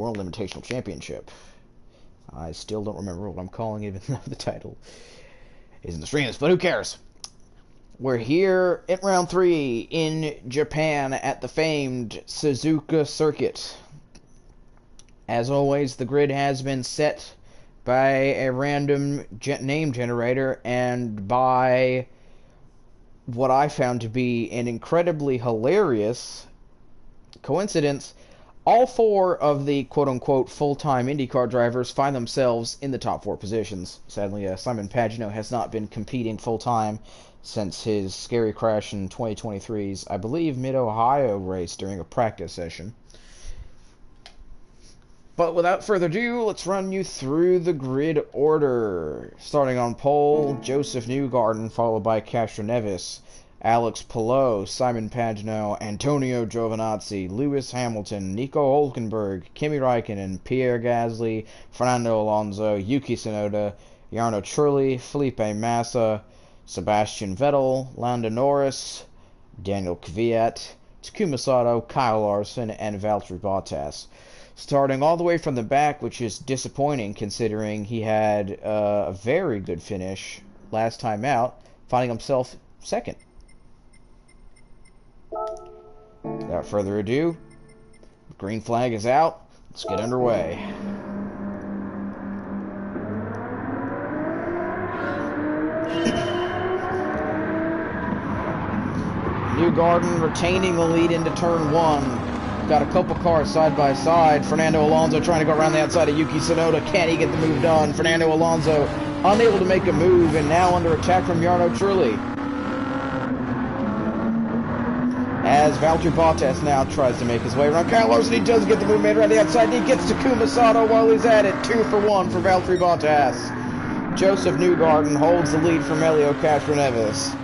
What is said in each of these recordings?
World Invitational Championship. I still don't remember what I'm calling, even though the title is in the streams, but who cares? We're here at round 3 in Japan at the famed Suzuka Circuit. As always, the grid has been set by a random name generator and by what I found to be an incredibly hilarious coincidence. All 4 of the quote-unquote full-time IndyCar drivers find themselves in the top 4 positions. Sadly, Simon Pagenaud has not been competing full-time since his scary crash in 2023's, I believe, Mid-Ohio race during a practice session. But without further ado, let's run you through the grid order. Starting on pole, Josef Newgarden, followed by Castroneves, Alex Palou, Simon Pagenaud, Antonio Giovinazzi, Lewis Hamilton, Nico Hulkenberg, Kimi Raikkonen, Pierre Gasly, Fernando Alonso, Yuki Tsunoda, Jarno Trulli, Felipe Massa, Sebastian Vettel, Lando Norris, Daniel Kvyat, Takuma Sato, Kyle Larson, and Valtteri Bottas. Starting all the way from the back, which is disappointing considering he had a very good finish last time out, finding himself second. Without further ado, green flag is out. Let's get underway. Newgarden retaining the lead into turn 1. Got a couple cars side by side. Fernando Alonso trying to go around the outside of Yuki Tsunoda. Can he get the move done? Fernando Alonso unable to make a move and now under attack from Jarno Trulli. As Valtteri Bottas now tries to make his way around Kyle Larson, he does get the move made around the outside. And he gets Takuma Sato while he's at it. 2 for 1 for Valtteri Bottas. Josef Newgarden holds the lead from Helio Castroneves.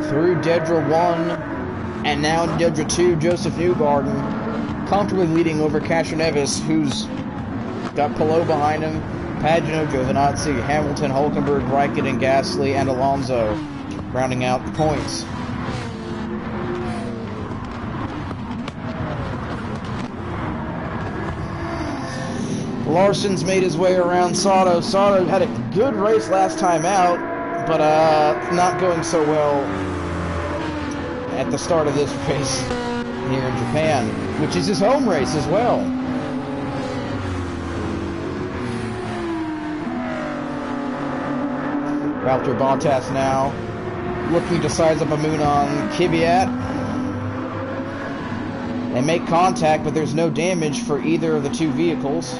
Through Dedra 1, and now in Dedra 2, Josef Newgarden comfortably leading over Castroneves, who's got Palou behind him, Pagenaud, Giovinazzi, Hamilton, Hulkenberg, Raikkonen, Gasly, and Alonso rounding out the points. Larson's made his way around Sato. Sato had a good race last time out, but not going so well at the start of this race here in Japan, which is his home race as well. Valtteri Bottas now looking to size up a moon on Kvyat. They make contact, but there's no damage for either of the 2 vehicles.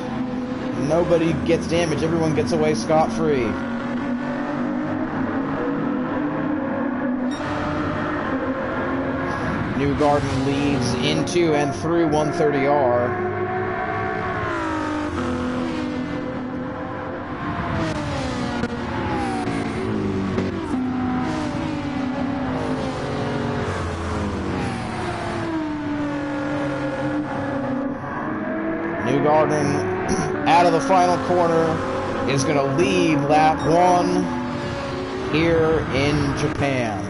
Nobody gets damaged. Everyone gets away scot-free. Newgarden leads into and through 130R. Newgarden out of the final corner is going to lead lap 1 here in Japan.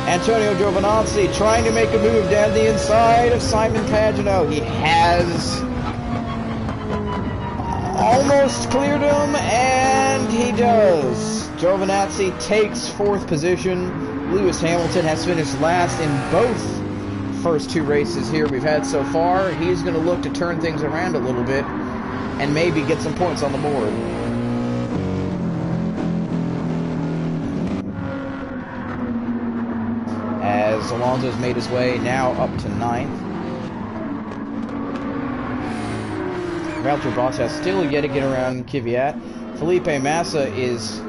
Antonio Giovinazzi trying to make a move down the inside of Simon Pagenaud. He has almost cleared him, and he does. Giovinazzi takes 4th position. Lewis Hamilton has finished last in both first 2 races here we've had so far. He's going to look to turn things around a little bit and maybe get some points on the board. As Alonso's made his way now up to 9th. Valtteri Bottas still yet to get around Kvyat. Felipe Massa is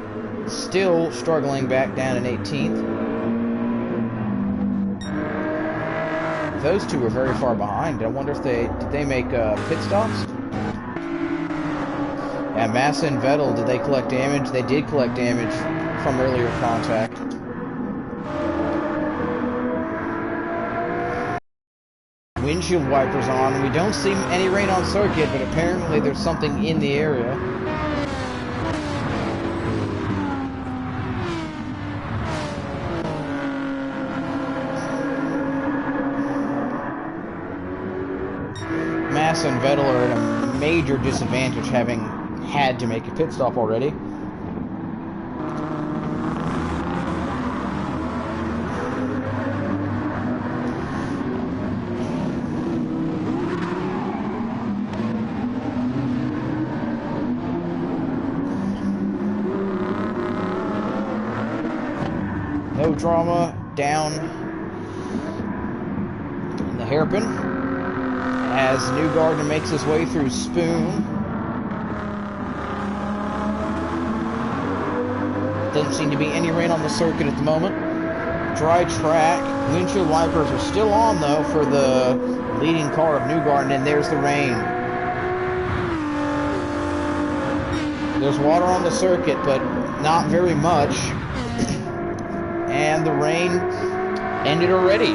still struggling back down in 18th. Those 2 were very far behind. I wonder if did they make pit stops? Yeah, Massa and Vettel, did they collect damage? They did collect damage from earlier contact. windshield wipers on. We don't see any rain on circuit, but apparently there's something in the area. Massa and Vettel are at a major disadvantage, having had to make a pit stop already. No drama down in the hairpin as Newgarden makes his way through Spoon. Doesn't seem to be any rain on the circuit at the moment. Dry track. Windshield wipers are still on though for the leading car of Newgarden, and there's the rain. There's water on the circuit, but not very much. And the rain ended already.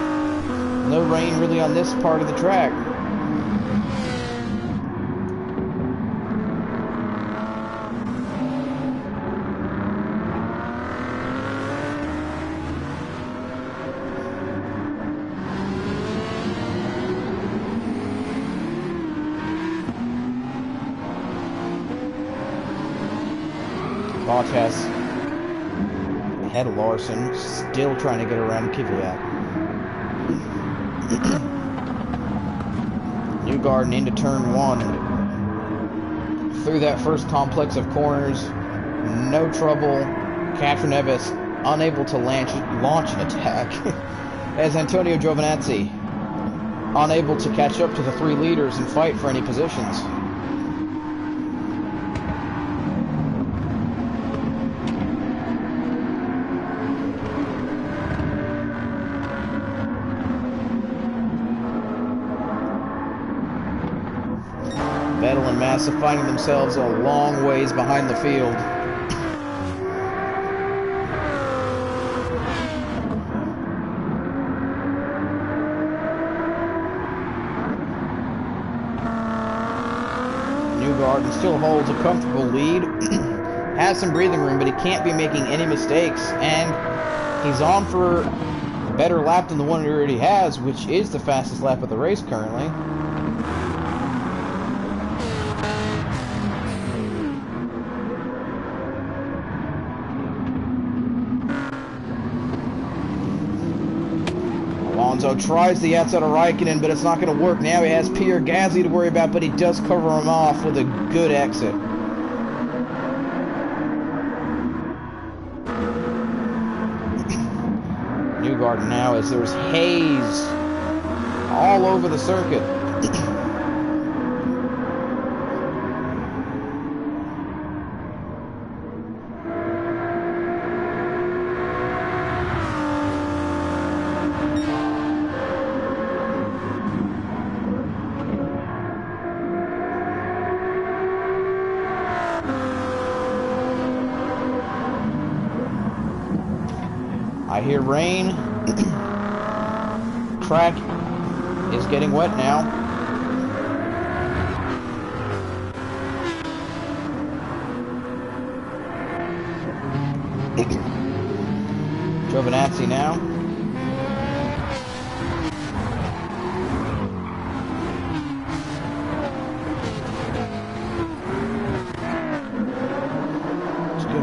No rain really on this part of the track. Bottas ahead of Larson, still trying to get around Kvyat. Newgarden into turn 1. Through that first complex of corners, no trouble. Neves unable to launch an attack. As Antonio Giovinazzi unable to catch up to the 3 leaders and fight for any positions. Vettel and Massa finding themselves a long ways behind the field. Newgarden still holds a comfortable lead. Has some breathing room, but he can't be making any mistakes. And he's on for a better lap than the one he already has, which is the fastest lap of the race currently. Alonso tries the outside of Raikkonen, but it's not going to work. Now he has Pierre to worry about, but he does cover him off with a good exit. Newgarden now, as there's haze all over the circuit. I hear rain. Track is getting wet now. Giovinazzi now.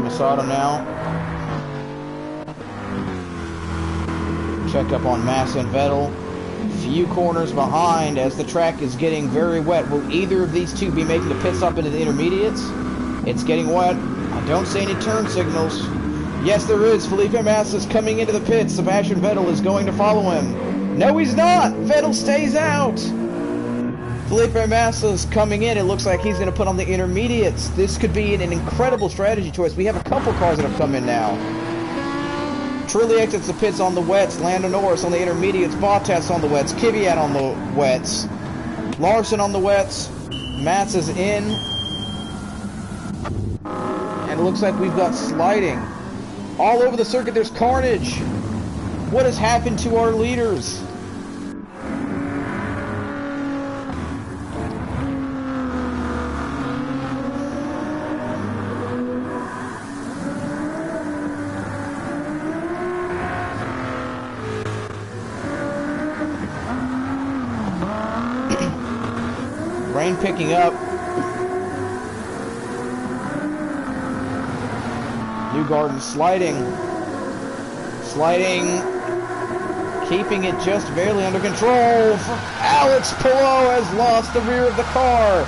Sato now. Check up on Massa and Vettel. Few corners behind as the track is getting very wet. Will either of these two be making a pit stop into the intermediates? It's getting wet. I don't see any turn signals. Yes, there is. Felipe Massa's coming into the pits. Sebastian Vettel is going to follow him. No, he's not. Vettel stays out. Felipe Massa's coming in. It looks like he's going to put on the intermediates. This could be an incredible strategy choice. We have a couple cars that have come in now. Trulli exits the pits on the wets. Lando Norris on the intermediates. Bottas on the wets. Kvyat on the wets. Larson on the wets. Massa's in. And it looks like we've got sliding. All over the circuit, there's carnage. What has happened to our leaders? Rain picking up. Newgarden sliding. Keeping it just barely under control. Alex Palou has lost the rear of the car.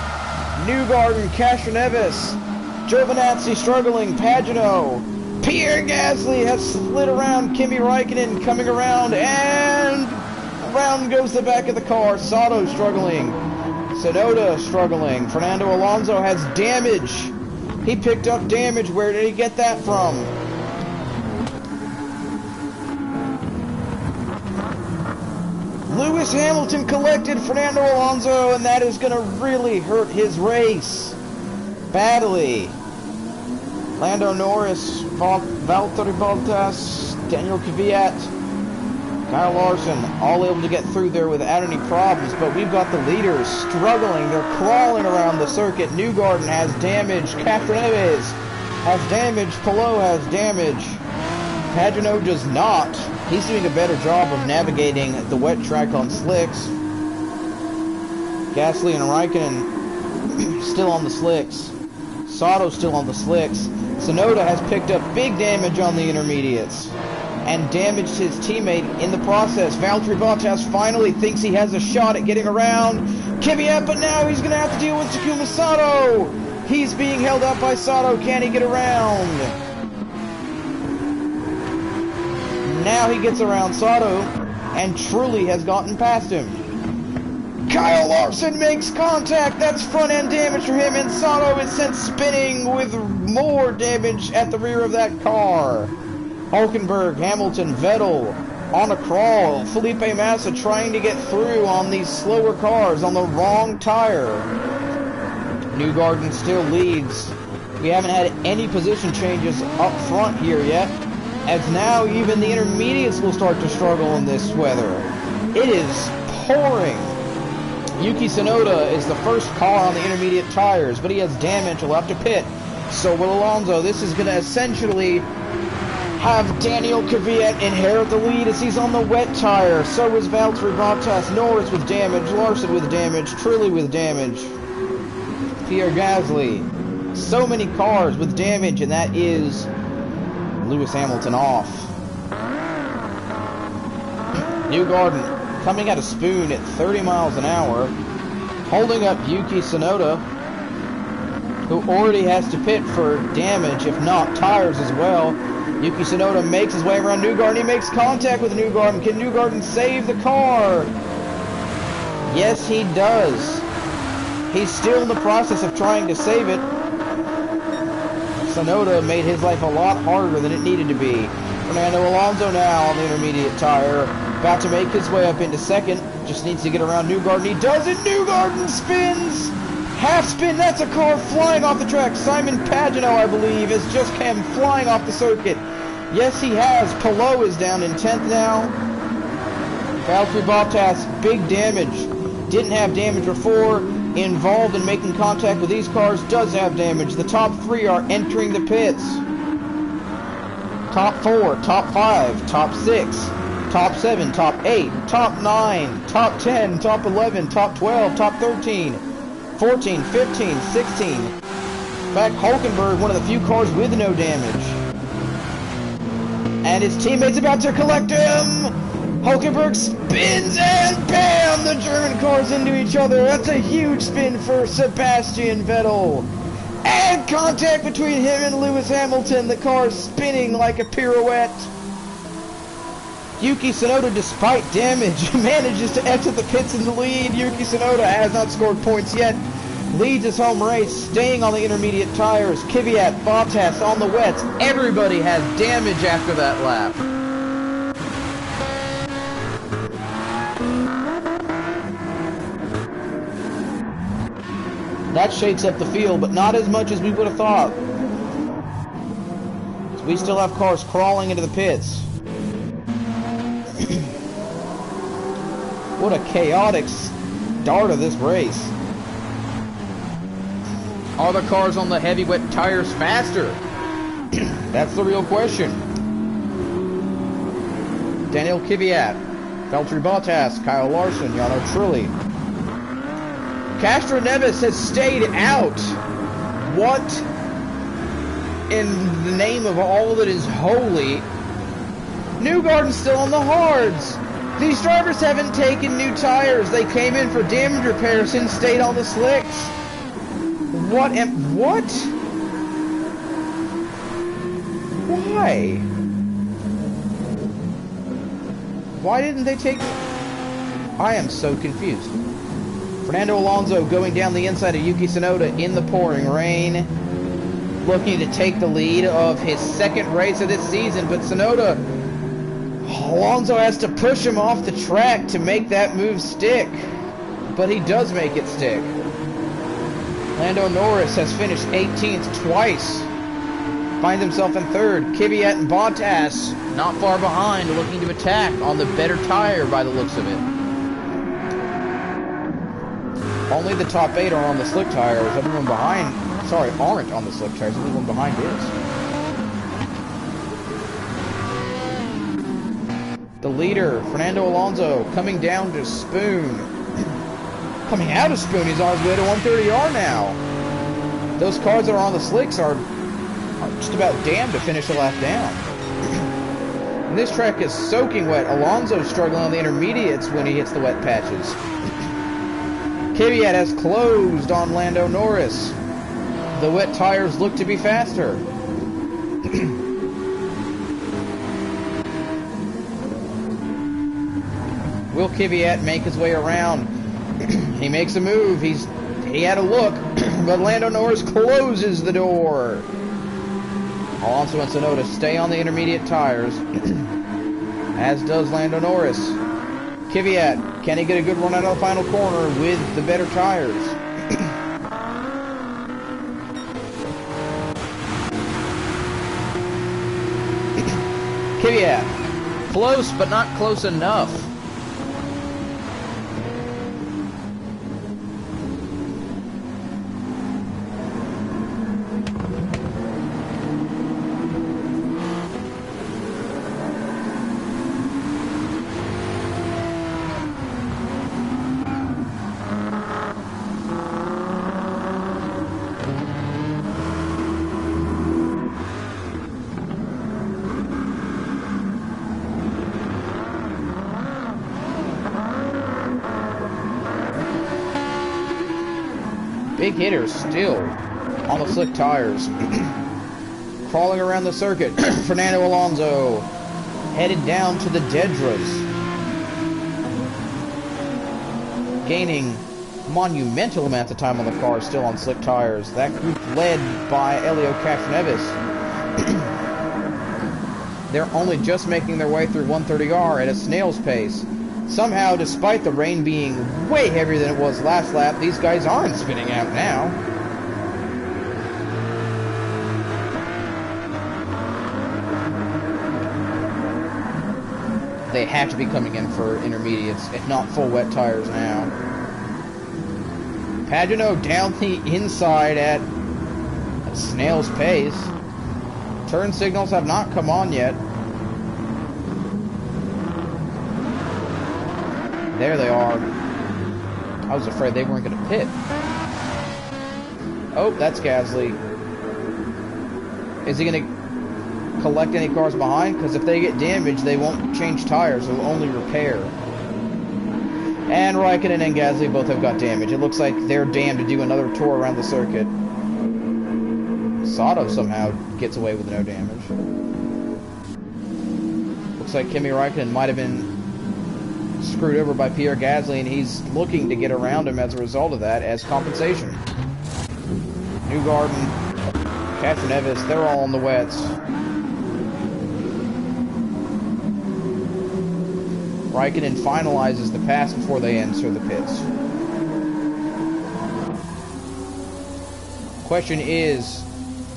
Newgarden, Castroneves, Giovinazzi struggling, Pagenaud. Pierre Gasly has slid around Kimi Raikkonen, coming around, and around goes the back of the car. Sato struggling. Tsunoda struggling. Fernando Alonso has damage. He picked up damage. Where did he get that from? Lewis Hamilton collected Fernando Alonso, and that is going to really hurt his race badly. Lando Norris, Valtteri Bottas, Daniel Kvyat, Kyle Larson, all able to get through there without any problems, but we've got the leaders struggling. They're crawling around the circuit. Newgarden has damage. Castroneves has damage. Palou has damage. Pagenaud does not. He's doing a better job of navigating the wet track on slicks. Gasly and Raikkonen still on the slicks. Sato still on the slicks. Tsunoda has picked up big damage on the intermediates and damaged his teammate in the process. Valtteri Bottas finally thinks he has a shot at getting around Kvyat, but now he's going to have to deal with Takuma Sato. He's being held up by Sato. Can he get around? Now he gets around Sato, and Trulli has gotten past him. Kyle Larson makes contact. That's front-end damage for him, and Sato is sent spinning with more damage at the rear of that car. Hulkenberg, Hamilton, Vettel on a crawl. Felipe Massa trying to get through on these slower cars on the wrong tire. Newgarden still leads. We haven't had any position changes up front here yet, as now even the intermediates will start to struggle in this weather. It is pouring. Yuki Tsunoda is the first car on the intermediate tires, but he has damage. He'll have to pit. So will Alonso. This is going to essentially have Daniel Kvyat inherit the lead as he's on the wet tire. So is Valtteri Bottas. Norris with damage. Larson with damage. Trulli with damage. Pierre Gasly. So many cars with damage, and that is Lewis Hamilton off. Newgarden coming at a spoon at 30 miles an hour, holding up Yuki Tsunoda, who already has to pit for damage, if not tires as well. Yuki Tsunoda makes his way around Newgarden. He makes contact with Newgarden. Can Newgarden save the car? Yes, he does. He's still in the process of trying to save it. Tsunoda made his life a lot harder than it needed to be. Fernando Alonso now on the intermediate tire, about to make his way up into second. Just needs to get around Newgarden. He does it. Newgarden spins. Half spin. That's a car flying off the track. Simon Pagenaud, I believe, has just come flying off the circuit. Yes, he has. Palou is down in 10th now. Valtteri Bottas, big damage. Didn't have damage before. Involved in making contact with these cars, does have damage. The top 3 are entering the pits. Top 4, top 5, top 6, top 7, top 8, top 9, top 10, top 11, top 12, top 13, 14, 15, 16. In fact, Hulkenberg, one of the few cars with no damage. And his teammate's about to collect him! Hulkenberg spins, and bam! The German cars into each other. That's a huge spin for Sebastian Vettel. And contact between him and Lewis Hamilton. The car spinning like a pirouette. Yuki Tsunoda, despite damage, manages to exit the pits in the lead. Yuki Tsunoda has not scored points yet. Leads his home race, staying on the intermediate tires. Kvyat, Bottas on the wets. Everybody has damage after that lap. That shakes up the field, but not as much as we would have thought. So we still have cars crawling into the pits. What a chaotic start of this race. Are the cars on the heavy wet tires faster? That's the real question. Daniel Kvyat, Valtteri Bottas, Kyle Larson, Jarno Trulli. Castro Neves has stayed out. What in the name of all that is holy? Newgarden's still on the hards. These drivers haven't taken new tires. They came in for damage repairs and stayed on the slicks. What? Why? Why didn't they take... I am so confused. Fernando Alonso going down the inside of Yuki Tsunoda in the pouring rain. Looking to take the lead of his second race of this season, but Alonso has to push him off the track to make that move stick. But he does make it stick. Lando Norris has finished 18th twice. Finds himself in third. Kvyat and Bottas not far behind, looking to attack on the better tire by the looks of it. Only the top 8 are on the slick tires. Everyone behind, aren't on the slick tires. Everyone behind is. The leader, Fernando Alonso, coming down to Spoon. Coming out of Spoon, he's on his way to 130R now. Those cars that are on the slicks are just about damned to finish a lap down. And this track is soaking wet. Alonso's struggling on the intermediates when he hits the wet patches. Kvyat has closed on Lando Norris. The wet tires look to be faster. Will Kvyat make his way around? He makes a move. He had a look, but Lando Norris closes the door. Alonso and Tsunoda stay on the intermediate tires, as does Lando Norris. Kvyat, can he get a good run out of the final corner with the better tires? Kvyat, close but not close enough. Big hitters still on the slick tires. Crawling around the circuit. Fernando Alonso headed down to the Dedras. Gaining monumental amounts of time on the car, still on slick tires. That group led by Elio Castroneves. They're only just making their way through 130R at a snail's pace. Somehow, despite the rain being way heavier than it was last lap, these guys aren't spinning out now. They have to be coming in for intermediates, if not full wet tires now. Pagenaud down the inside at a snail's pace. Turn signals have not come on yet. There they are. I was afraid they weren't going to pit. Oh, that's Gasly. Is he going to collect any cars behind? Because if they get damaged, they won't change tires. They'll only repair. And Raikkonen and Gasly both have got damage. It looks like they're damned to do another tour around the circuit. Sato somehow gets away with no damage. Looks like Kimi Raikkonen might have been screwed over by Pierre Gasly, and he's looking to get around him as a result of that as compensation. Newgarden, Castroneves, they're all on the wets. Raikkonen finalizes the pass before they enter the pits. Question is,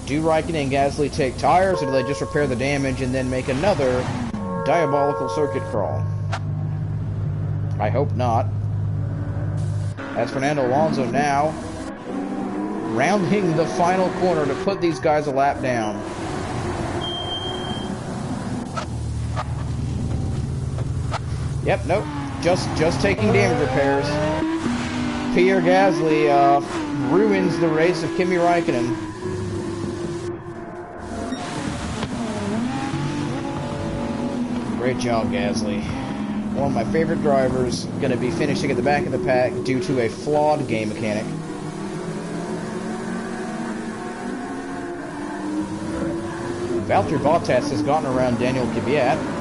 do Raikkonen and Gasly take tires, or do they just repair the damage and then make another diabolical circuit crawl? I hope not. As Fernando Alonso now rounding the final corner to put these guys a lap down. Yep, nope. Just taking damage repairs. Pierre Gasly ruins the race of Kimi Raikkonen. Great job, Gasly. One of my favorite drivers, going to be finishing at the back of the pack due to a flawed game mechanic. Valtteri Bottas has gotten around Daniel Kvyat.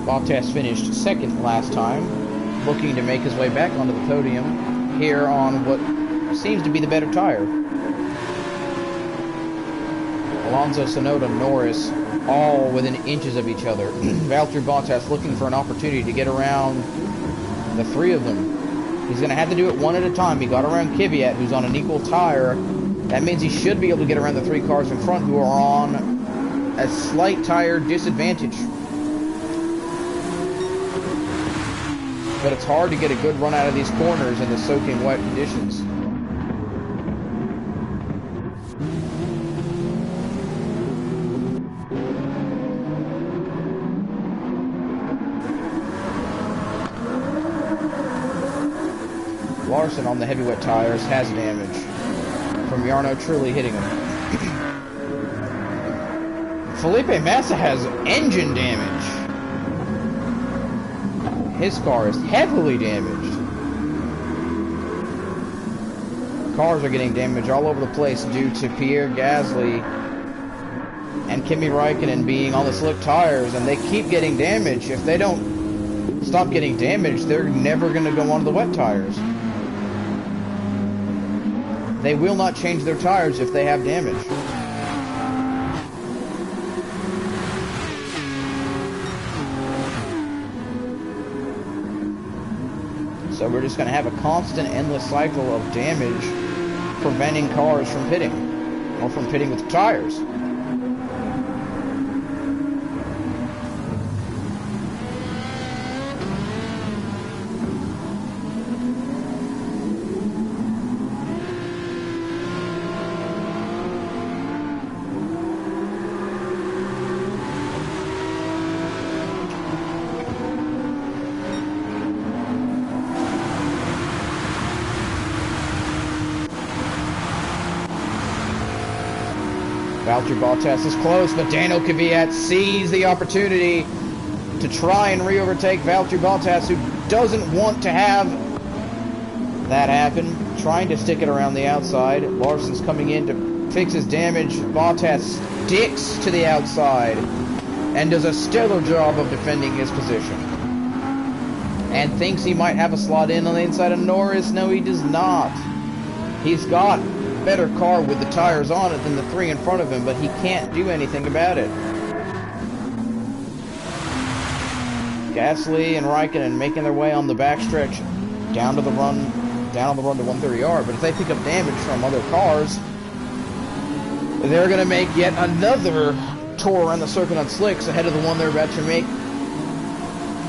Bottas finished second last time, looking to make his way back onto the podium here on what seems to be the better tire. Alonso, Tsunoda, Norris, all within inches of each other. Valtteri Bottas looking for an opportunity to get around the three of them. He's going to have to do it one at a time. He got around Kvyat, who's on an equal tire. That means he should be able to get around the three cars in front who are on a slight tire disadvantage. But it's hard to get a good run out of these corners in the soaking wet conditions. Larson on the heavy wet tires has damage from Jarno Trulli hitting him. Felipe Massa has engine damage. His car is heavily damaged. Cars are getting damaged all over the place due to Pierre Gasly and Kimi Raikkonen being on the slick tires, and they keep getting damaged. If they don't stop getting damaged, they're never going to go on the wet tires. They will not change their tires if they have damage. So we're just going to have a constant, endless cycle of damage preventing cars from pitting, or from pitting with tires. Valtteri Bottas is close, but Daniel Kvyat sees the opportunity to try and re-overtake Valtteri Bottas, who doesn't want to have that happen, trying to stick it around the outside. Larson's coming in to fix his damage. Bottas sticks to the outside and does a stellar job of defending his position. And thinks he might have a slot in on the inside of Norris. No, he does not. He's got better car with the tires on it than the three in front of him, but he can't do anything about it. Gasly and Raikkonen making their way on the backstretch down on the run to 130 yard, but if they pick up damage from other cars, they're going to make yet another tour around the circuit on slicks ahead of the one they're about to make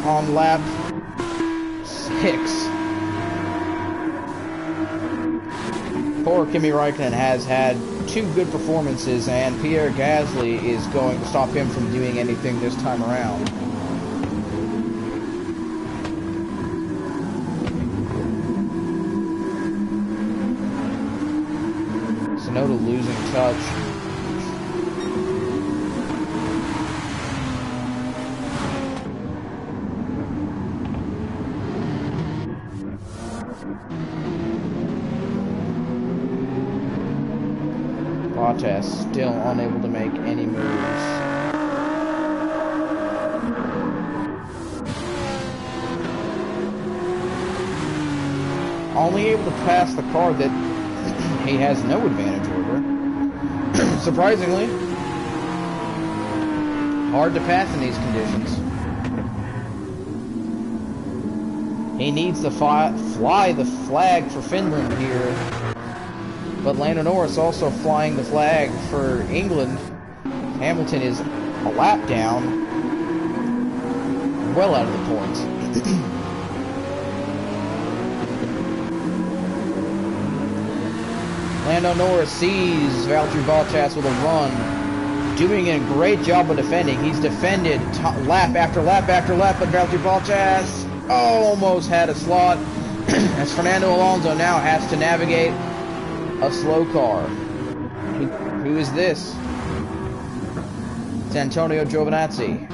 on lap 6. Poor Kimi Raikkonen has had 2 good performances, and Pierre Gasly is going to stop him from doing anything this time around. Tsunoda losing touch. Bottas still unable to make any moves. Only able to pass the car that he has no advantage over. Surprisingly, hard to pass in these conditions. He needs to fly the flag for Finland here. But Lando Norris also flying the flag for England. Hamilton is a lap down. Well out of the points. Lando Norris sees Valtteri Bottas with a run, doing a great job of defending. He's defended lap after lap after lap, but Valtteri Bottas almost had a slot as Fernando Alonso now has to navigate a slow car. Who is this? It's Antonio Giovinazzi.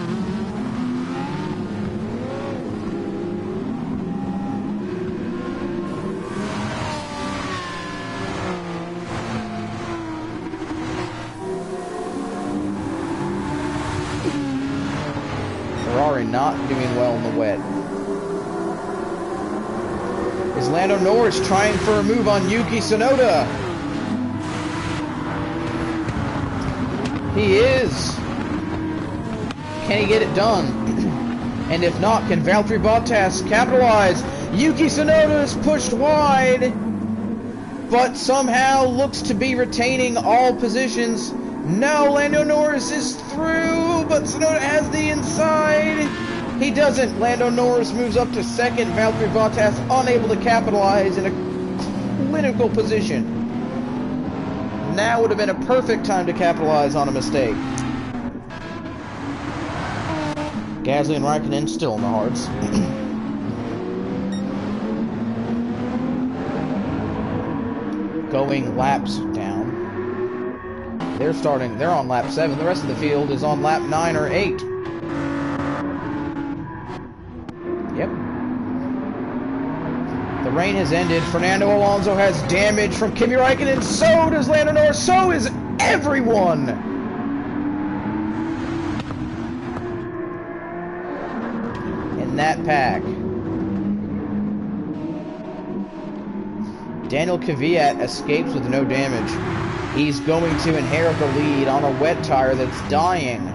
Ferrari not doing well in the wet. Is Lando Norris trying for a move on Yuki Tsunoda? He is. Can he get it done? And if not, can Valtteri Bottas capitalize? Yuki Tsunoda is pushed wide, but somehow looks to be retaining all positions. No, Lando Norris is through, but Tsunoda has the inside. He doesn't. Lando Norris moves up to second. Valtteri Bottas unable to capitalize in a clinical position. Now would have been a perfect time to capitalize on a mistake. Gasly and Raikkonen still in the hearts. Going laps down. They're on lap 7. The rest of the field is on lap 9 or 8. Yep. The rain has ended. Fernando Alonso has damage from Kimi Raikkonen. So does Lando Norris. So is everyone. In that pack. Daniel Kvyat escapes with no damage. He's going to inherit the lead on a wet tire that's dying.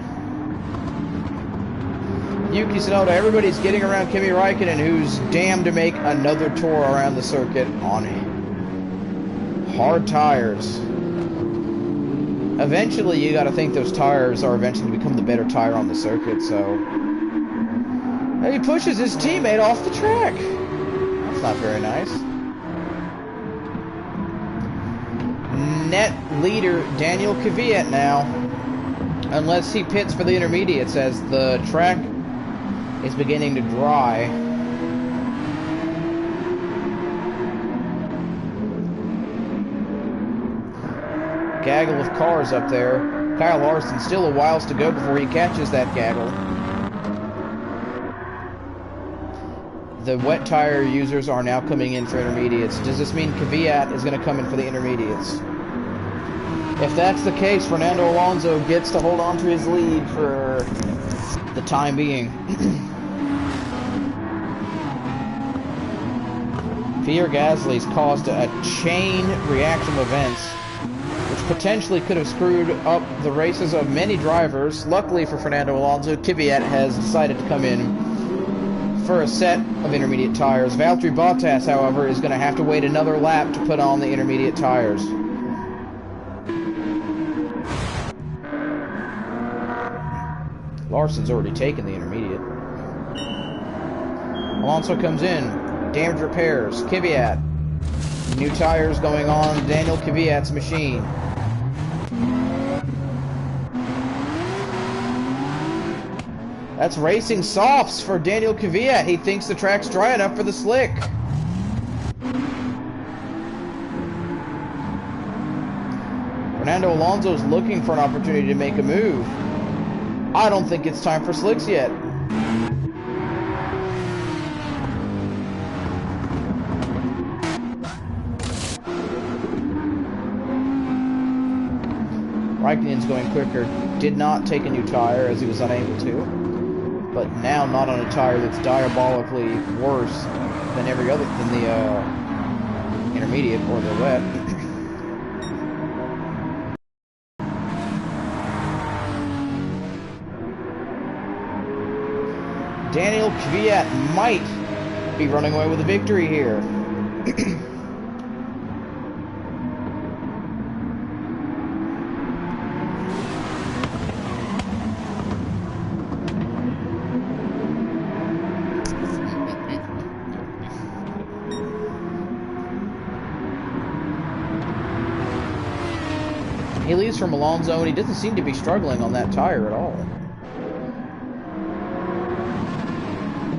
Yuki Tsunoda, everybody's getting around Kimi Raikkonen, who's damned to make another tour around the circuit on hard tires. Eventually, you gotta think those tires are eventually going to become the better tire on the circuit, so... And he pushes his teammate off the track. That's not very nice. Net leader Daniel Kvyat now, unless he pits for the intermediates as the track is beginning to dry. Gaggle of cars up there. Kyle Larson still a whiles to go before he catches that gaggle. The wet tire users are now coming in for intermediates. Does this mean Kvyat is going to come in for the intermediates? If that's the case, Fernando Alonso gets to hold on to his lead for the time being. Pierre Gasly's caused a chain reaction of events, which potentially could have screwed up the races of many drivers. Luckily for Fernando Alonso, Kvyat has decided to come in for a set of intermediate tires. Valtteri Bottas, however, is going to have to wait another lap to put on the intermediate tires. Larson's already taken the intermediate. Alonso comes in. Damage repairs. Kvyat. New tires going on Daniel Kvyat's machine. That's racing softs for Daniel Kvyat. He thinks the track's dry enough for the slick. Fernando Alonso's looking for an opportunity to make a move. I don't think it's time for slicks yet. Raikkonen's going quicker. Did not take a new tire as he was unable to. But now not on a tire that's diabolically worse than every other, than the intermediate or the wet. Daniel Kvyat might be running away with a victory here. He leads from Alonso, and he doesn't seem to be struggling on that tire at all.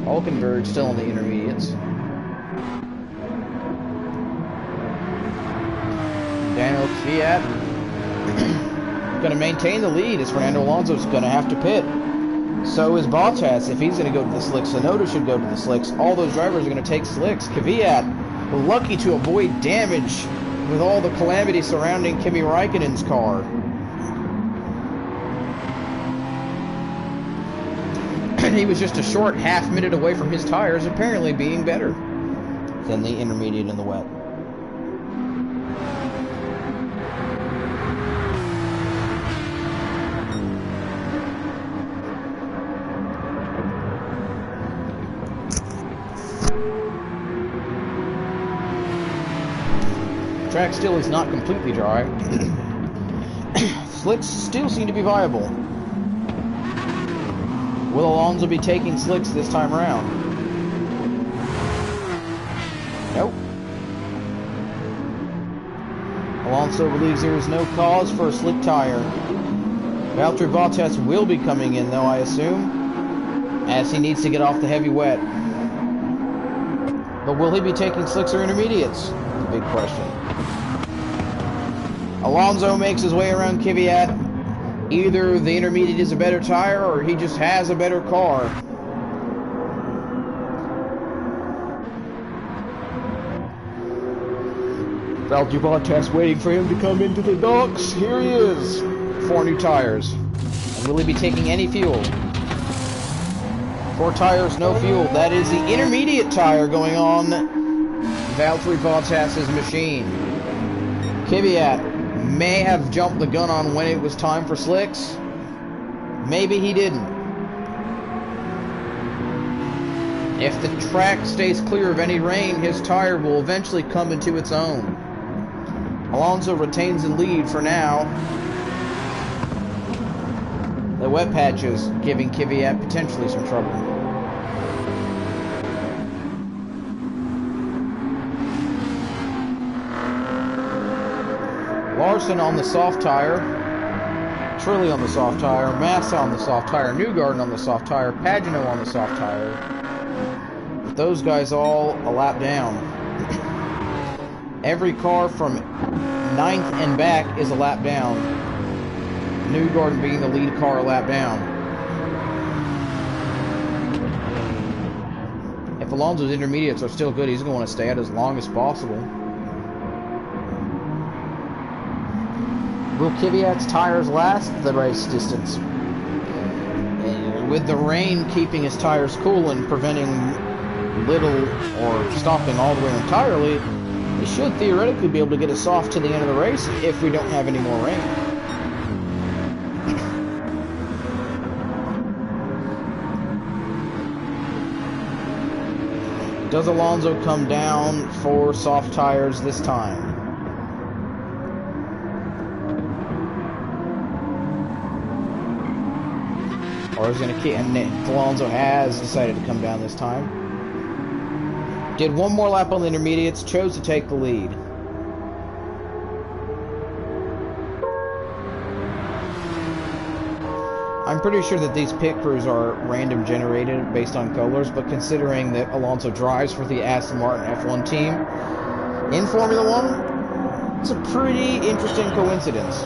Hulkenberg still in the intermediates. Daniel Kvyat going to maintain the lead as Fernando Alonso's going to have to pit. So is Bottas if he's going to go to the slicks. Tsunoda should go to the slicks. All those drivers are going to take slicks. Kvyat lucky to avoid damage with all the calamity surrounding Kimi Raikkonen's car. And he was just a short half minute away from his tires apparently being better than the intermediate in the wet. Track still is not completely dry. Slicks still seem to be viable. Will Alonso be taking slicks this time around? Nope. Alonso believes there is no cause for a slick tire. Valtteri Bottas will be coming in though, I assume, as he needs to get off the heavy wet. But will he be taking slicks or intermediates? That's a big question. Alonso makes his way around Kvyat. Either the intermediate is a better tire or he just has a better car. Valtteri Bottas waiting for him to come into the docks. Here he is. 4 new tires. And will he be taking any fuel? 4 tires, no fuel. That is the intermediate tire going on Valtteri Bottas' machine. Kvyat may have jumped the gun on when it was time for slicks. Maybe he didn't. If the track stays clear of any rain, his tire will eventually come into its own. Alonso retains the lead for now. The wet patch is giving Kvyat potentially some trouble. Larson on the soft tire, Trulli on the soft tire, Massa on the soft tire, Newgarden on the soft tire, Pagenaud on the soft tire. But those guys all a lap down. Every car from 9th and back is a lap down. Newgarden being the lead car a lap down. If Alonso's intermediates are still good, he's going to want to stay out as long as possible. Will Kvyat's tires last the race distance? With the rain keeping his tires cool and preventing little or stopping all the way entirely, he should theoretically be able to get us off to the end of the race if we don't have any more rain. Does Alonso come down for soft tires this time? Or is going to keep, and Alonso has decided to come down this time. Did one more lap on the intermediates, chose to take the lead. I'm pretty sure that these pit crews are random generated based on colors, but considering that Alonso drives for the Aston Martin F1 team in Formula 1, it's a pretty interesting coincidence.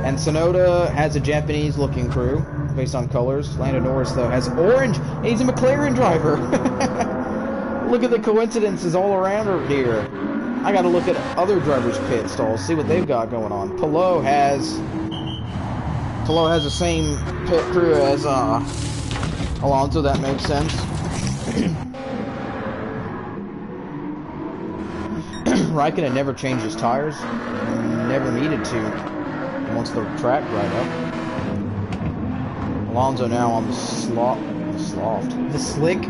And Tsunoda has a Japanese-looking crew, based on colors. Lando Norris, though, has orange. He's a McLaren driver. Look at the coincidences all around here. I got to look at other drivers' pit stalls, see what they've got going on. Palou has the same pit crew as Alonso. That makes sense. Raikkonen never changed his tires. Never needed to. Once the track dried up. Alonso now on the slick,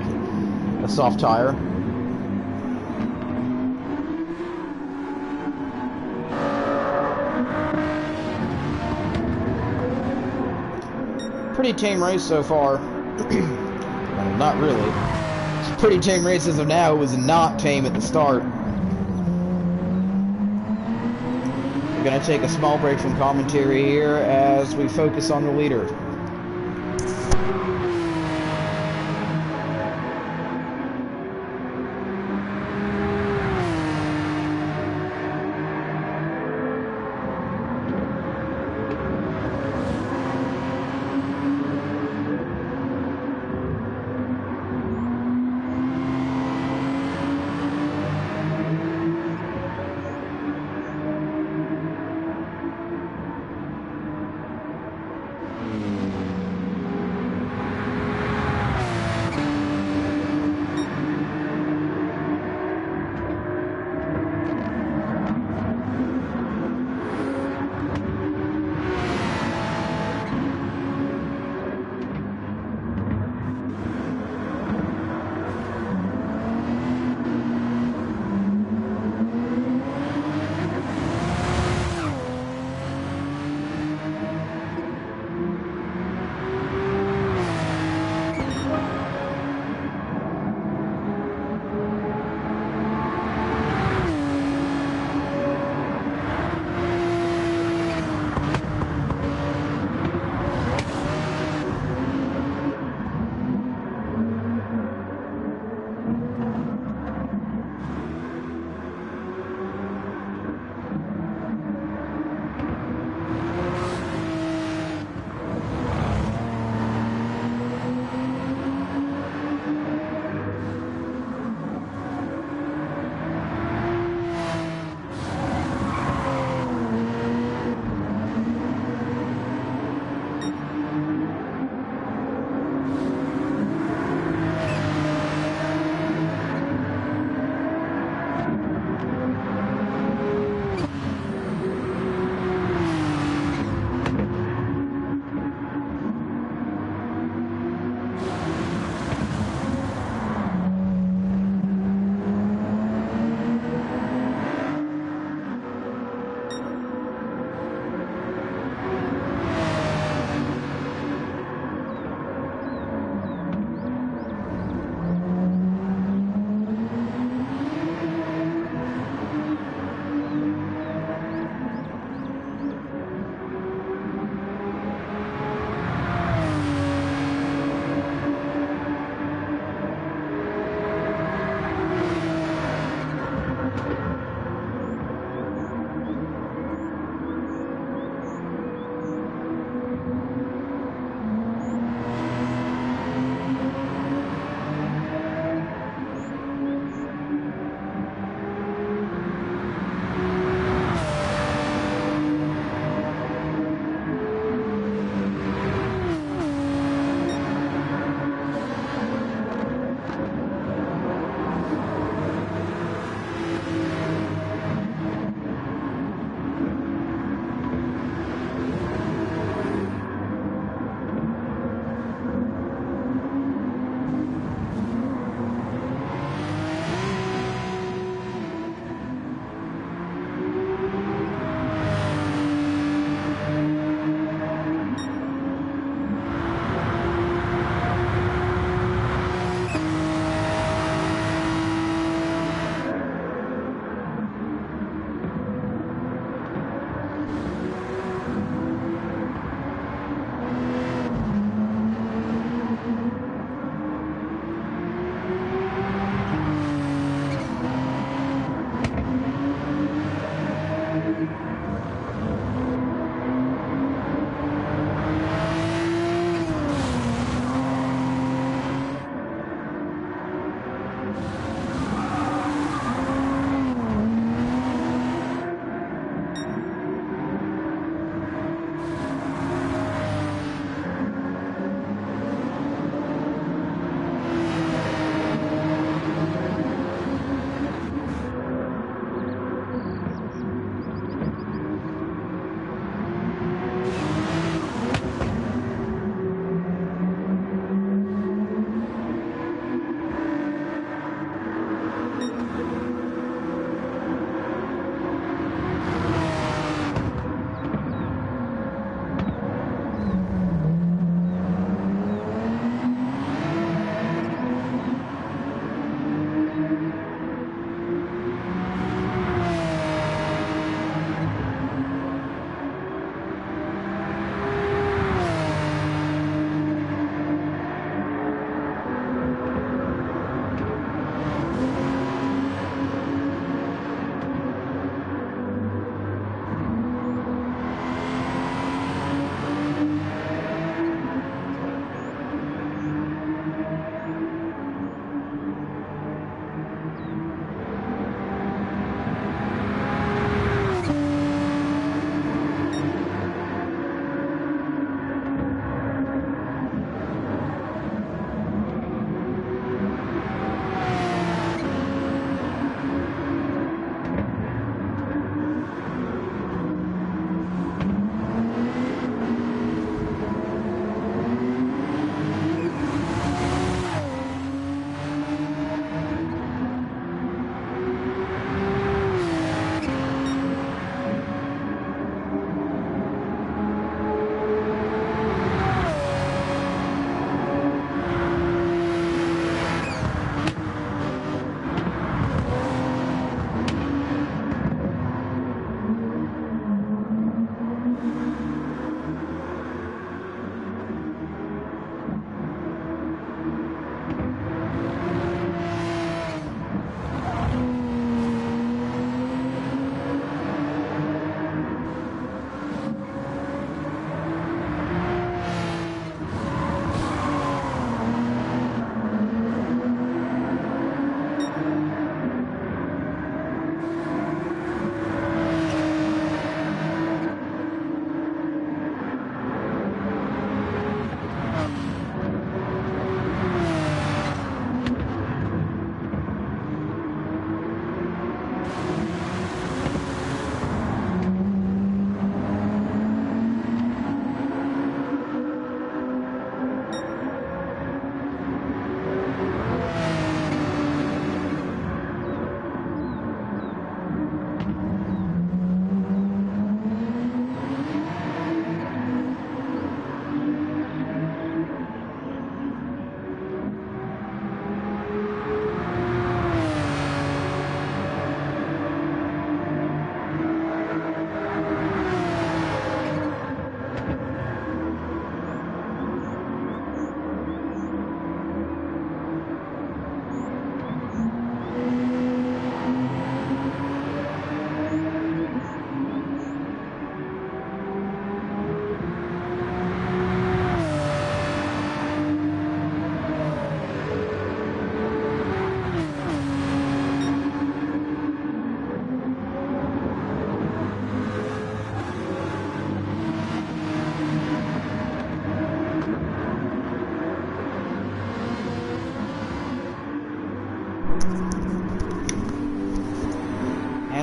the soft tire. Pretty tame race so far. Well, not really. It's a pretty tame race as of now. It was not tame at the start. going to take a small break from commentary here as we focus on the leader.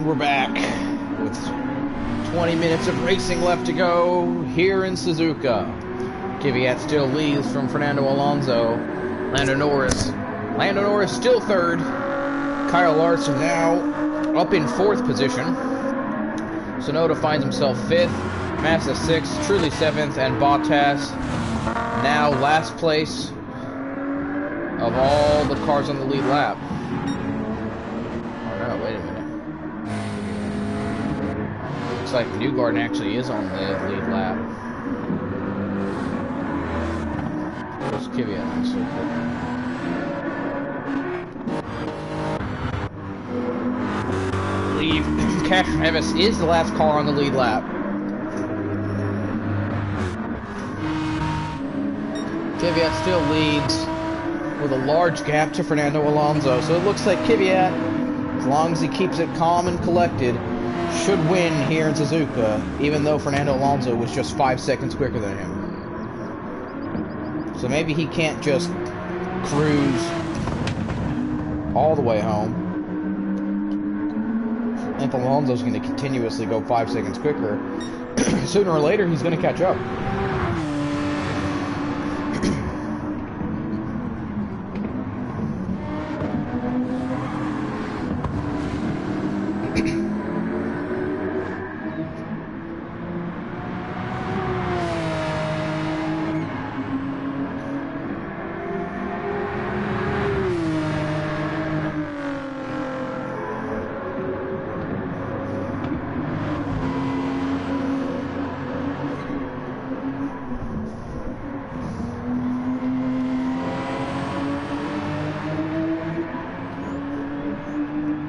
And we're back with 20 minutes of racing left to go here in Suzuka. Kvyat still leads from Fernando Alonso. Lando Norris still third. Kyle Larson now up in fourth position. Tsunoda finds himself fifth. Massa sixth. Trulli seventh. And Bottas now last place of all the cars on the lead lap. Oh no, wait a minute. Looks like Newgarden actually is on the lead lap. Where's Kvyat on the circuit? I believe Cash Travis is the last car on the lead lap. Kvyat still leads with a large gap to Fernando Alonso. So it looks like Kvyat, as long as he keeps it calm and collected, should win here in Suzuka, even though Fernando Alonso was just 5 seconds quicker than him. So maybe he can't just cruise all the way home. If Alonso's going to continuously go 5 seconds quicker, sooner or later he's going to catch up.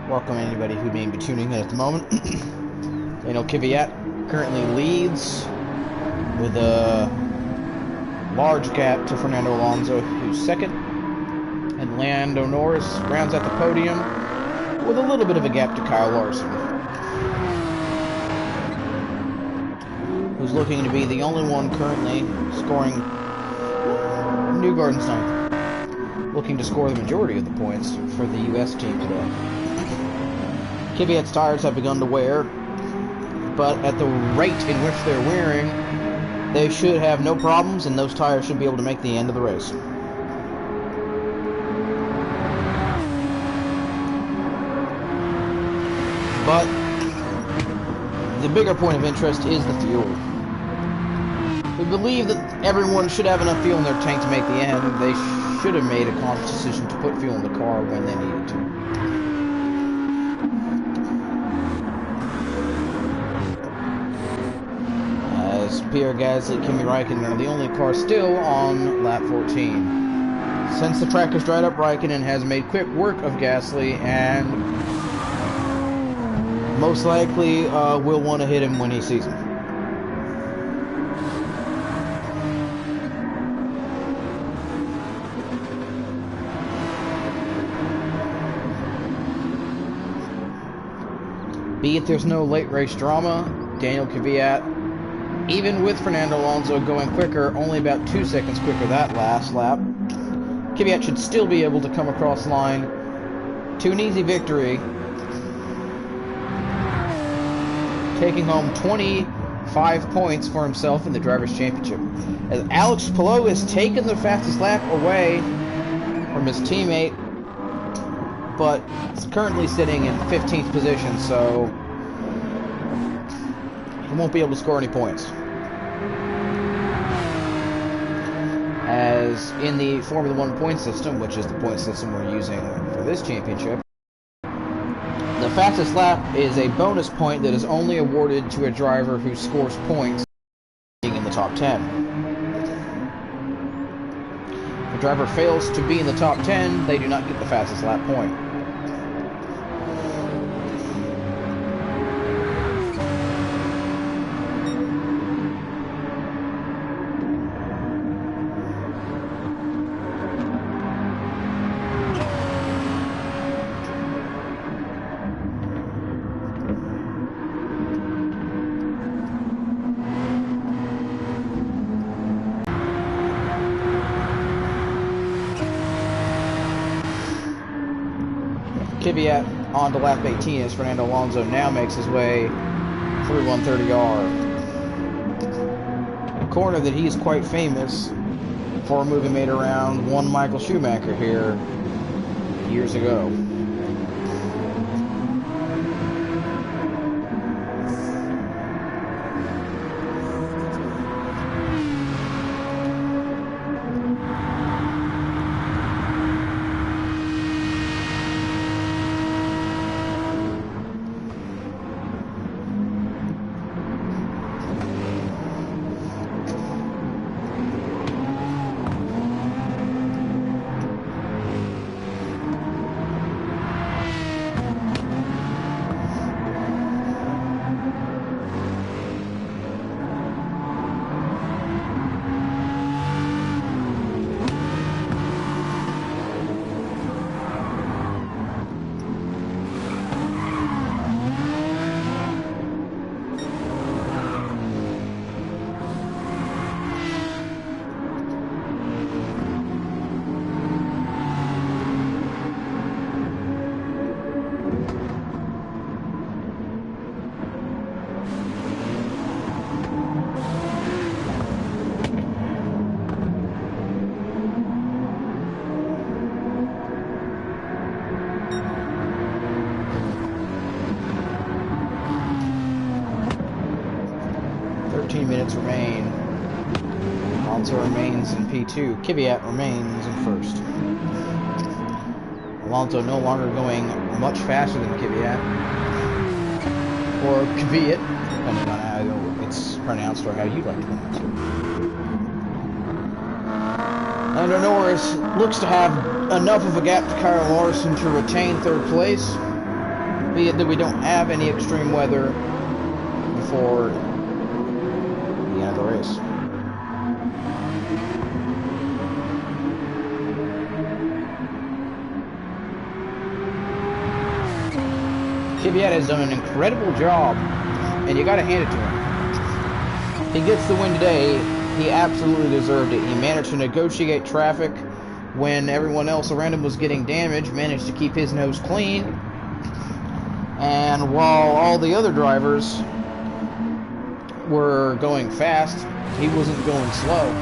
Welcome anybody who may be tuning in at the moment. Kvyat currently leads with a large gap to Fernando Alonso, who's second. And Lando Norris rounds out the podium with a little bit of a gap to Kyle Larson, who's looking to be the only one currently scoring Newgarden's ninth, looking to score the majority of the points for the U.S. team today. Kvyat's tires have begun to wear, but at the rate in which they're wearing, they should have no problems, and those tires should be able to make the end of the race. But the bigger point of interest is the fuel. We believe that everyone should have enough fuel in their tank to make the end. They should have made a conscious decision to put fuel in the car when they needed to. Pierre, Gasly, Kimi, Raikkonen are the only cars still on lap 14. Since the track has dried up, Raikkonen has made quick work of Gasly and most likely will want to hit him when he sees him. Be it there's no late race drama, Daniel Kvyat, even with Fernando Alonso going quicker, only about 2 seconds quicker that last lap, Kvyat should still be able to come across line to an easy victory, taking home 25 points for himself in the Drivers' Championship. As Alex Palou has taken the fastest lap away from his teammate, but is currently sitting in 15th position, so he won't be able to score any points. As in the Formula 1 point system, which is the point system we're using for this championship, the fastest lap is a bonus point that is only awarded to a driver who scores points being in the top 10. If a driver fails to be in the top 10, they do not get the fastest lap point. Kvyat on to lap 18 as Fernando Alonso now makes his way through 130R. A corner that he is quite famous for a movie made around one Michael Schumacher here years ago. Minutes remain. Alonso remains in P2. Kvyat remains in first. Alonso no longer going much faster than Kvyat. Or Kvyat, depending on how it's pronounced or how you like to pronounce it. Lando Norris looks to have enough of a gap to Kyle Larson to retain third place, be it that we don't have any extreme weather before the end of the race. Kvyat has done an incredible job, and you gotta hand it to him. He gets the win today. He absolutely deserved it. He managed to negotiate traffic when everyone else around him was getting damaged, managed to keep his nose clean, and while all the other drivers were going fast, he wasn't going slow.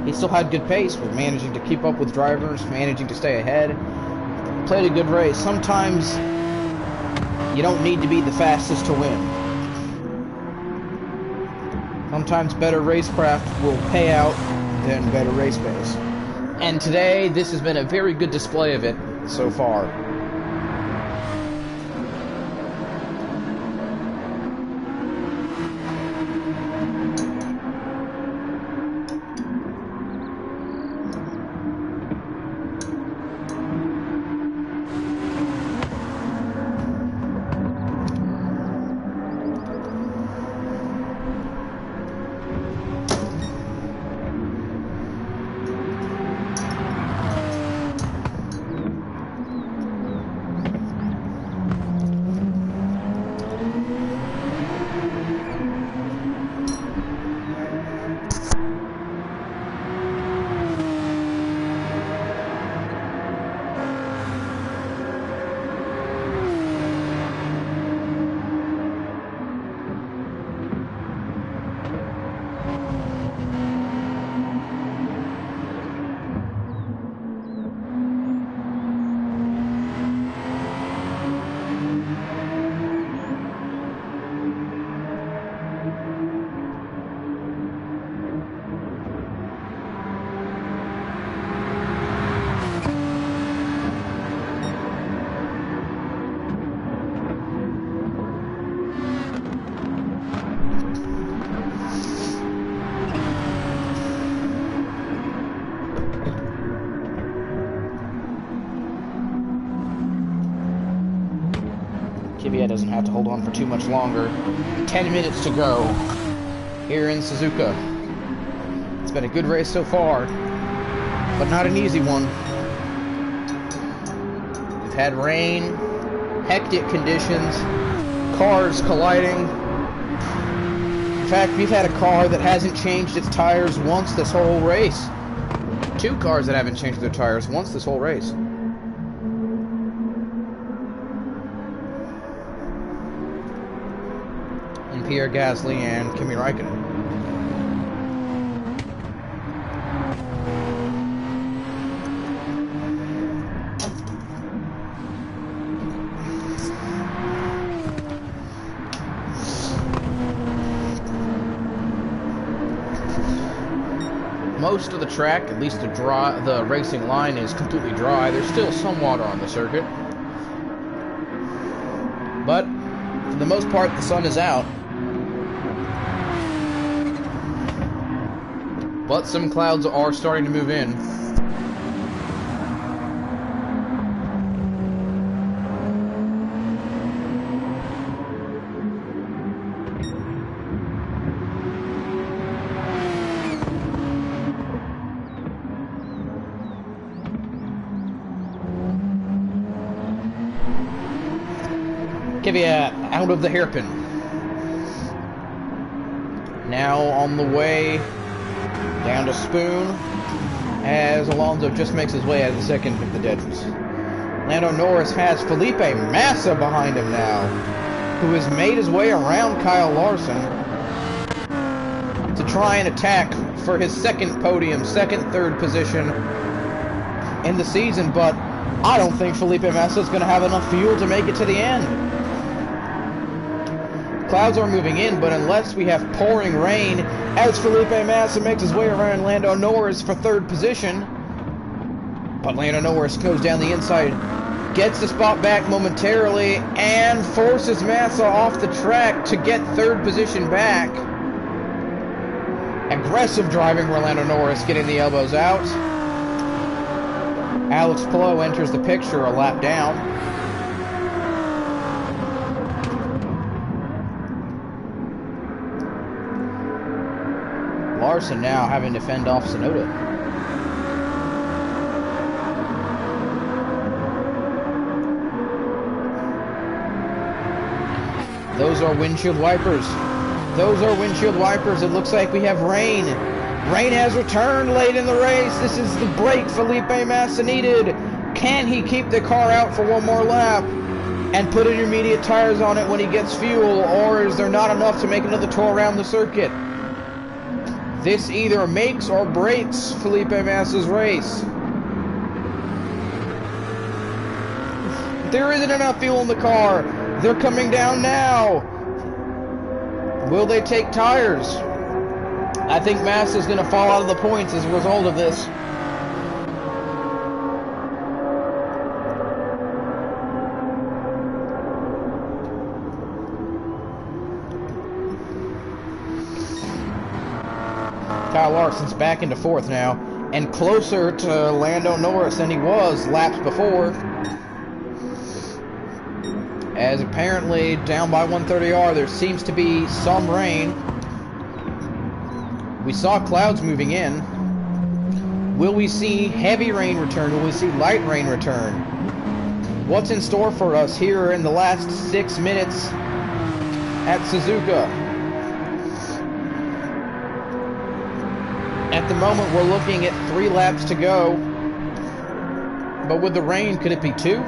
He still had good pace, but managing to keep up with drivers, managing to stay ahead. Played a good race. Sometimes you don't need to be the fastest to win. Sometimes better racecraft will pay out than better race pace. And today, this has been a very good display of it so far. Kvyat doesn't have to hold on for too much longer. 10 minutes to go here in Suzuka. It's been a good race so far, but not an easy one. We've had rain, hectic conditions, cars colliding. In fact, we've had a car that hasn't changed its tires once this whole race. Two cars that haven't changed their tires once this whole race. Pierre Gasly and Kimi Raikkonen. Most of the track, at least the racing line, is completely dry. There's still some water on the circuit, but for the most part, the sun is out. But some clouds are starting to move in. Kvyat out of the hairpin. Now on the way down to Spoon as Alonso just makes his way out of the second of the deadens. Lando Norris has Felipe Massa behind him now, who has made his way around Kyle Larson to try and attack for his second podium, third position in the season, but I don't think Felipe Massa is going to have enough fuel to make it to the end. Clouds are moving in, but unless we have pouring rain, as Felipe Massa makes his way around Lando Norris for third position, but Lando Norris goes down the inside, gets the spot back momentarily, and forces Massa off the track to get third position back. Aggressive driving for Lando Norris, getting the elbows out. Alex Palou enters the picture a lap down. Larson now having to fend off Tsunoda. Those are windshield wipers. Those are windshield wipers. It looks like we have rain. Rain has returned late in the race. This is the break Felipe Massa needed. Can he keep the car out for one more lap and put intermediate tires on it when he gets fuel, or is there not enough to make another tour around the circuit? This either makes or breaks Felipe Massa's race. There isn't enough fuel in the car. They're coming down now. Will they take tires? I think Massa's going to fall out of the points as a result of this. Kyle Larson's back into fourth now, and closer to Lando Norris than he was laps before. As apparently down by 130R, there seems to be some rain. We saw clouds moving in. Will we see heavy rain return? Will we see light rain return? What's in store for us here in the last 6 minutes at Suzuka? At the moment, we're looking at 3 laps to go. But with the rain, could it be 2?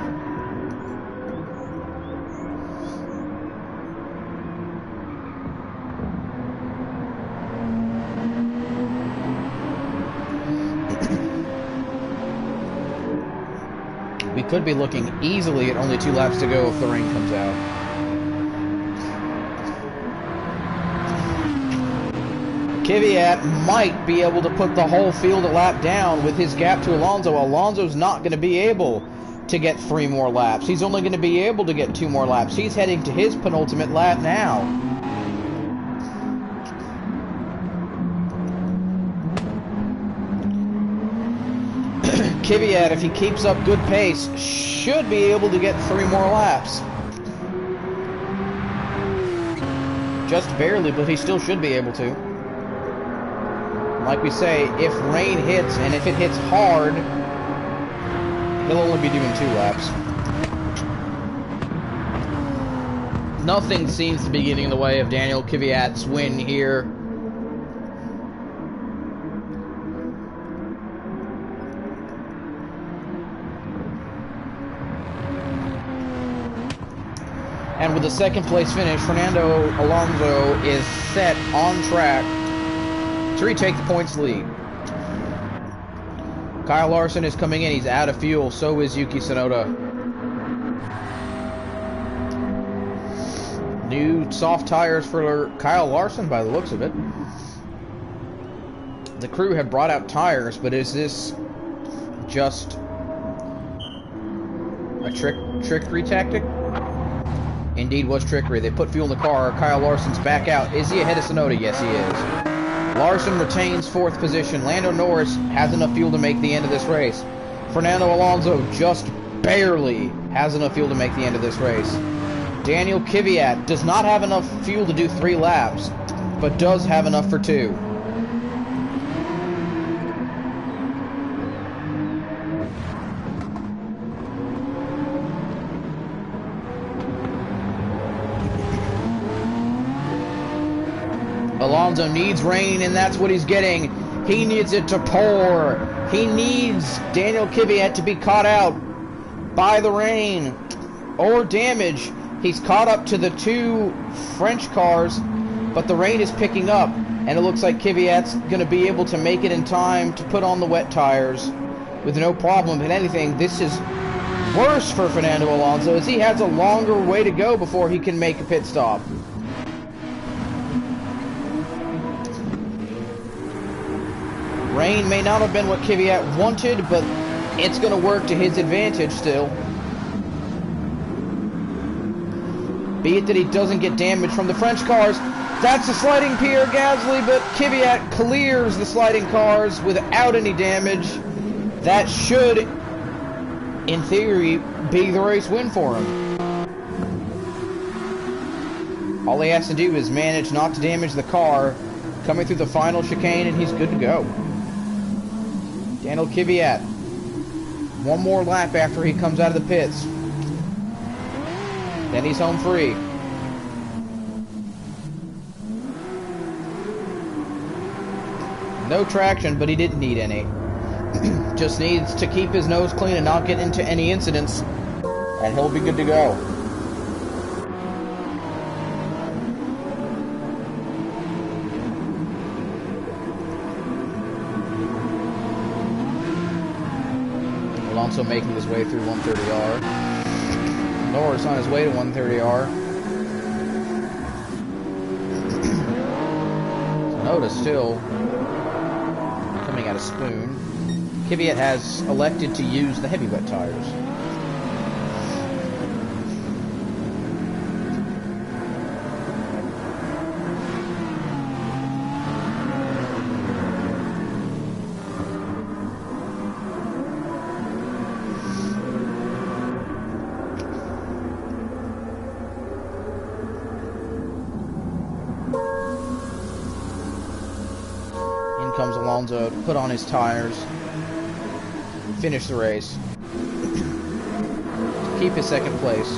We could be looking easily at only 2 laps to go if the rain comes out. Kvyat might be able to put the whole field a lap down with his gap to Alonso. Alonso's not going to be able to get 3 more laps. He's only going to be able to get 2 more laps. He's heading to his penultimate lap now. Kvyat, if he keeps up good pace, should be able to get 3 more laps. Just barely, but he still should be able to. Like we say, if rain hits, and if it hits hard, he'll only be doing 2 laps. Nothing seems to be getting in the way of Daniel Kvyat's win here. And with the second place finish, Fernando Alonso is set on track to retake the points lead. Kyle Larson is coming in. He's out of fuel. So is Yuki Tsunoda. New soft tires for Kyle Larson by the looks of it. The crew had brought out tires, but is this just a trickery tactic? Indeed was trickery. They put fuel in the car. Kyle Larson's back out. Is he ahead of Tsunoda? Yes, he is. Larson retains 4th position. Lando Norris has enough fuel to make the end of this race. Fernando Alonso just barely has enough fuel to make the end of this race. Daniel Kvyat does not have enough fuel to do 3 laps, but does have enough for 2. Alonso needs rain, and that's what he's getting. He needs it to pour. He needs Daniel Kvyat to be caught out by the rain or damage. He's caught up to the 2 French cars, but the rain is picking up, and it looks like Kvyat's going to be able to make it in time to put on the wet tires with no problem. If anything, this is worse for Fernando Alonso, as he has a longer way to go before he can make a pit stop. Rain may not have been what Kvyat wanted, but it's going to work to his advantage still. Be it that he doesn't get damage from the French cars. That's a sliding Pierre Gasly, but Kvyat clears the sliding cars without any damage. That should, in theory, be the race win for him. All he has to do is manage not to damage the car coming through the final chicane, and he's good to go. Daniel Kvyat, 1 more lap after he comes out of the pits. Then he's home free. No traction, but he didn't need any. Just needs to keep his nose clean and not get into any incidents, and he'll be good to go. Alonso making his way through 130R. Norris on his way to 130R. Tsunoda still coming out of spoon. Kvyat has elected to use the heavy wet tires. Comes Alonso to put on his tires, finish the race, keep his 2nd place.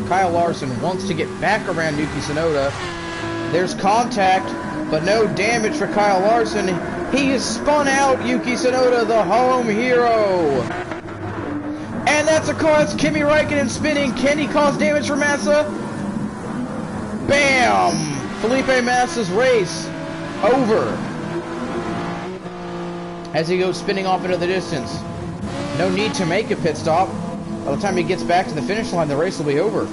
Kyle Larson wants to get back around Yuki Tsunoda. There's contact, but no damage for Kyle Larson. He has spun out Yuki Tsunoda, the home hero. And that's a cause. Kimi Raikkonen spinning. Can he cause damage for Massa? Bam! Felipe Massa's race over. As he goes spinning off into the distance. No need to make a pit stop. By the time he gets back to the finish line, the race will be over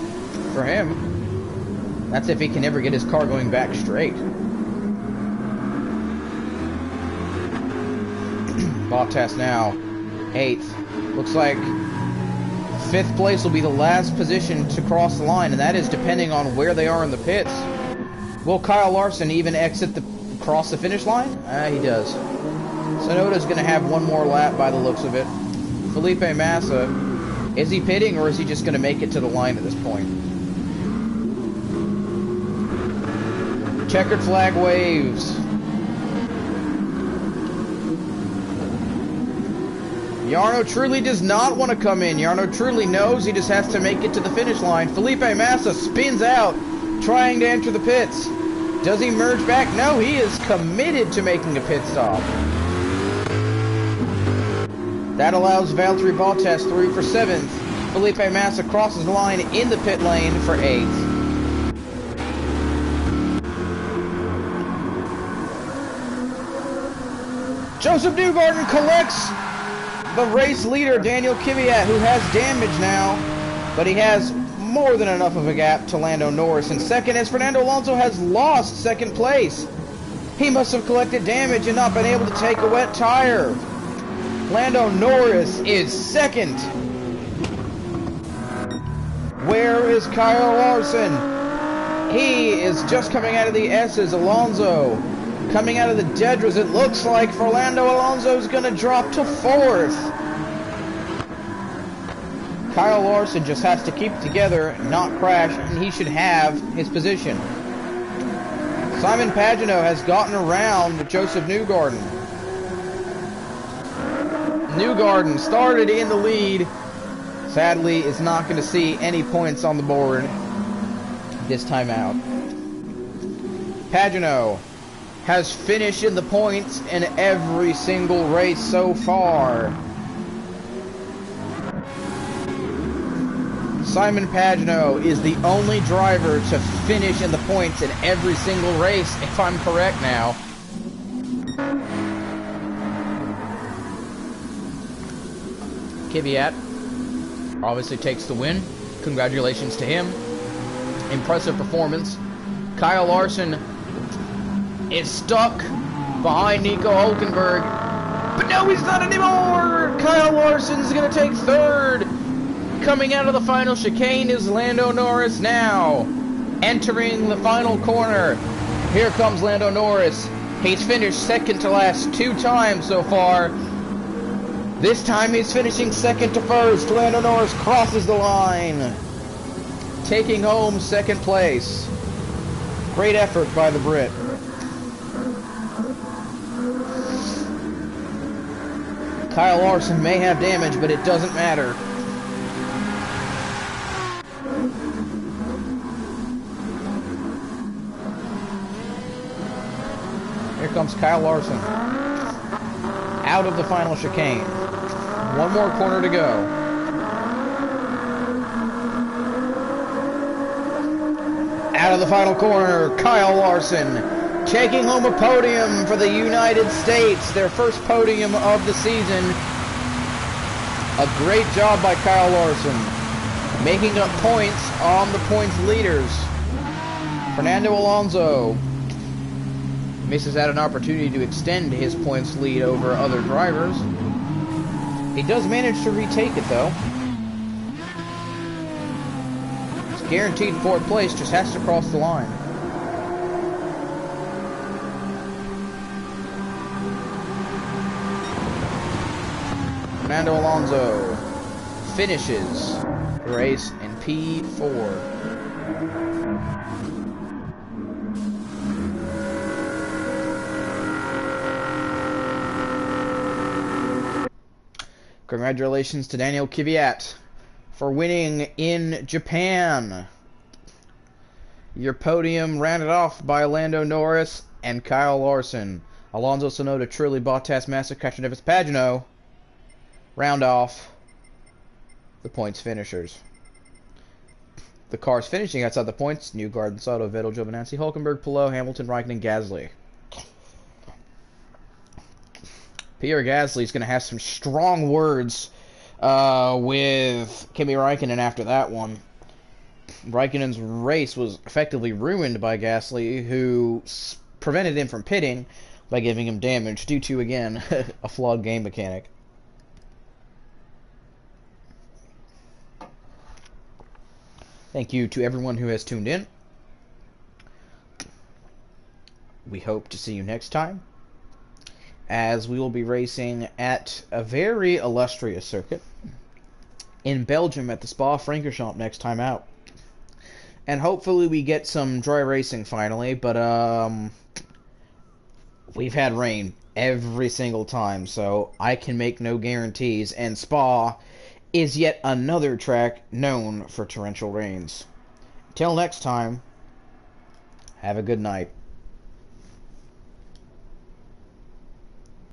for him. That's if he can ever get his car going back straight. Bottas now, 8th. Looks like 5th place will be the last position to cross the line, and that is depending on where they are in the pits. Will Kyle Larson even cross the finish line? He does. Tsunoda's going to have 1 more lap by the looks of it. Felipe Massa, is he pitting or is he just going to make it to the line at this point? Checkered flag waves. Jarno Trulli does not want to come in. Jarno Trulli knows he just has to make it to the finish line. Felipe Massa spins out, trying to enter the pits. Does he merge back? No, he is committed to making a pit stop. That allows Valtteri Bottas through for 7th. Felipe Massa crosses the line in the pit lane for 8th. Josef Newgarden collects the race leader, Daniel Kvyat, who has damage now, but he has more than enough of a gap to Lando Norris in second, as Fernando Alonso has lost second place. He must have collected damage and not been able to take a wet tire. Lando Norris is second. Where is Kyle Larson? He is just coming out of the S's. Alonso coming out of the Dedras. It looks like Fernando Alonso is going to drop to fourth. Kyle Larson just has to keep it together, not crash, and he should have his position. Simon Pagenaud has gotten around Josef Newgarden. Newgarden started in the lead. Sadly, is not going to see any points on the board this time out. Pagenaud has finished in the points in every single race so far. Simon Pagenaud is the only driver to finish in the points in every single race, if I'm correct now. Kvyat obviously takes the win. Congratulations to him. Impressive performance. Kyle Larson is stuck behind Nico Hulkenberg, but no, he's not anymore. Kyle Larson's going to take third. Coming out of the final chicane is Lando Norris now. Entering the final corner. Here comes Lando Norris. He's finished second to last 2 times so far. This time he's finishing second to first. Lando Norris crosses the line, taking home second place. Great effort by the Brit. Kyle Larson may have damage, but it doesn't matter. Here comes Kyle Larson out of the final chicane. One more corner to go. Out of the final corner, Kyle Larson taking home a podium for the United States, their first podium of the season. A great job by Kyle Larson, making up points on the points leaders. Fernando Alonso misses out an opportunity to extend his points lead over other drivers. He does manage to retake it, though. He's guaranteed fourth place, just has to cross the line. Fernando Alonso finishes the race in P4. Congratulations to Daniel Kvyat for winning in Japan. Your podium rounded off by Lando Norris and Kyle Larson. Alonso, Tsunoda, Trulli, Bottas, Massa, Pagenaud round off the points finishers. The cars finishing outside the points: Newgarden, Sato, Vettel, Giovinazzi, Hulkenberg, Palou, Hamilton, Raikkonen, and Gasly. Pierre Gasly is going to have some strong words with Kimi Raikkonen after that one. Raikkonen's race was effectively ruined by Gasly, who prevented him from pitting by giving him damage due to, again, a flawed game mechanic. Thank you to everyone who has tuned in. We hope to see you next time, as we will be racing at a very illustrious circuit in Belgium at the Spa-Francorchamps next time out. And hopefully we get some dry racing finally, but we've had rain every single time, so I can make no guarantees, and Spa is yet another track known for torrential rains. Till next time, have a good night.